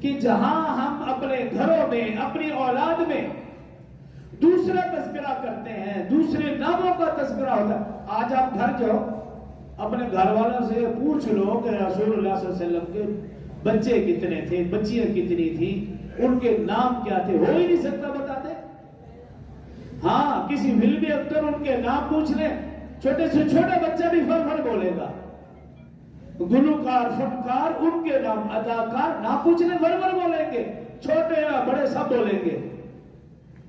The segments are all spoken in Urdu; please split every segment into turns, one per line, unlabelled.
کہ جہاں ہم اپنے گھروں میں اپنی اولاد میں دوسرا تذکرہ کرتے ہیں، دوسرے ناموں کا تذکرہ ہوتا ہے. آج آپ گھر جاؤ، اپنے گھر والوں سے پوچھ لو کہ رسول اللہ صلی اللہ علیہ وسلم کے بچے کتنے تھے، بچیاں کتنی تھی، ان کے نام کیا تھے، ہو ہی نہیں سکتا بتا دے. ہاں کسی فلمی ایکٹر ان کے نام پوچھ لیں، چھوٹے سے چھوٹا بچہ بھی فر فر بولے گا. گلوکار، فنکار، ان کے نام، اداکار نام پوچھنے فر فر بولیں گے، چھوٹے یا بڑے سب بولیں گے.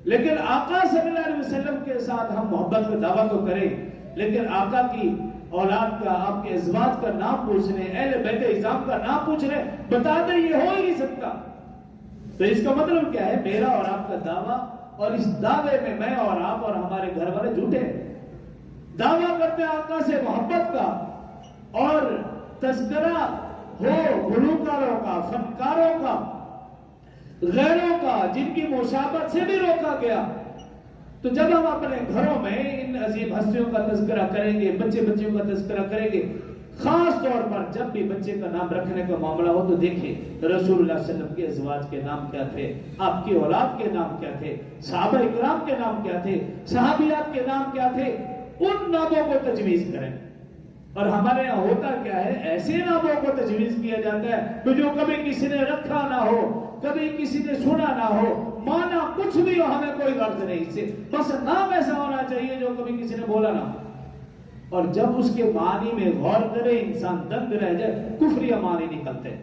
لیکن آقا صلی اللہ علیہ وسلم کے ساتھ ہم محبت کا دعویٰ تو کریں، لیکن آقا کی اولاد کا، آپ کے ازواج کا نام پوچھنے، اہل بیت اعظام کا نام پوچھنے، بتا دیں یہ ہو ہی نہیں سکتا. تو اس کا مطلب کیا ہے؟ میرا اور آپ کا دعویٰ، اور اس دعوے میں میں اور آپ اور ہمارے گھر والے جھوٹے دعویٰ کرتے ہیں آقا سے محبت کا، اور تذکرہ ہو گلوکاروں کا، فنکاروں کا، غیروں کا، جن کی مشابہت سے بھی روکا گیا. تو جب ہم اپنے گھروں میں ان عظیم ہستیوں کا تذکرہ کریں گے، بچے بچیوں کا تذکرہ کریں گے، خاص طور پر جب بھی بچے کا نام رکھنے کا معاملہ ہو تو دیکھیں رسول اللہ صلی اللہ علیہ وسلم کے ازواج کے نام کیا تھے، آپ کی اولاد کے نام کیا تھے، صحابہ اکرام کے نام کیا تھے، صحابیات کے نام کیا تھے. ان ناموں کو تجویز کریں. اور ہمارے یہاں ہوتا کیا ہے؟ ایسے ناموں کو تجویز کیا جاتا ہے کہ جو کبھی کسی نے رکھا نہ ہو، کبھی کسی نے سنا نہ ہو، مانا کچھ بھی ہو، ہمیں کوئی غرض نہیں اس سے، بس نام ایسا ہونا چاہیے جو کبھی کسی نے بولا نہ ہو. اور جب اس کے معنی میں غور کرے انسان دنگ رہ جائے، کفریہ معنی نکلتے.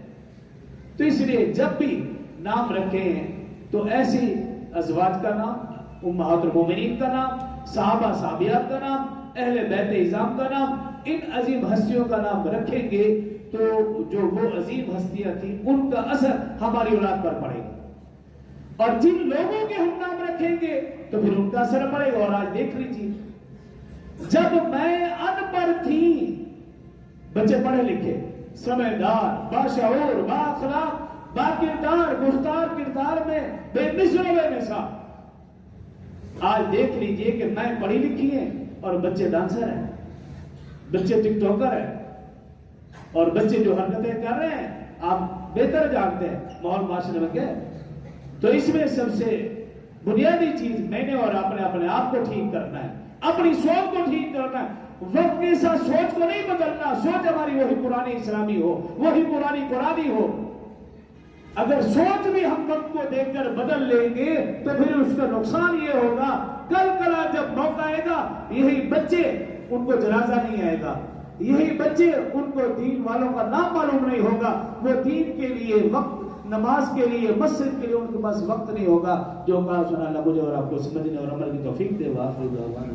تو اس لیے جب بھی نام رکھے ہیں تو ایسی ازواج کا نام، امہات المومنین کا نام، صحابہ صحابیات کا نام، اہل بیت اعظام کا نام، ان عظیم ہستیوں کا نام رکھیں گے تو جو وہ عظیم ہستیاں تھیں ان کا اثر ہماری اولاد پر پڑے گا. اور جن لوگوں کے ہم نام رکھیں گے تو پھر ان کا اثر پڑے گا. اور آج دیکھ لیجیے، جب میں ان پڑھ تھی، بچے پڑھے لکھے، سمجھدار، باشعور، بااخلاق، باکردار، گفتار کردار میں بے مثل و بے مثال. آج دیکھ لیجئے کہ میں پڑھی لکھی ہیں اور بچے ڈانسر ہیں، بچے ٹک ٹاکر ہیں، اور بچے جو حرکتیں کر رہے ہیں آپ بہتر جانتے ہیں ماحول معاشرے میں کیا ہے. تو اس میں سب سے بنیادی چیز میں نے اور آپ نے اپنے آپ کو ٹھیک کرنا ہے، اپنی سوچ کو ٹھیک کرنا ہے. وقت کے ساتھ سوچ کو نہیں بدلنا. سوچ ہماری وہی پرانی اسلامی ہو، وہی پرانی قرآنی ہو. اگر سوچ بھی ہم وقت کو دیکھ کر بدل لیں گے تو پھر اس کا نقصان یہ ہوگا، کل کلا جب موقع آئے گا یہی بچے، ان کو جنازہ نہیں آئے گا، یہی بچے ان کو دین والوں کا نام معلوم نہیں ہوگا، وہ دین کے لیے وقت، نماز کے لیے، مسجد کے لیے ان کے پاس وقت نہیں ہوگا. جو کہا سنا اللہ مجھے اور آپ کو سمجھنے اور عمل کی توفیق دے. وآخر دعوانا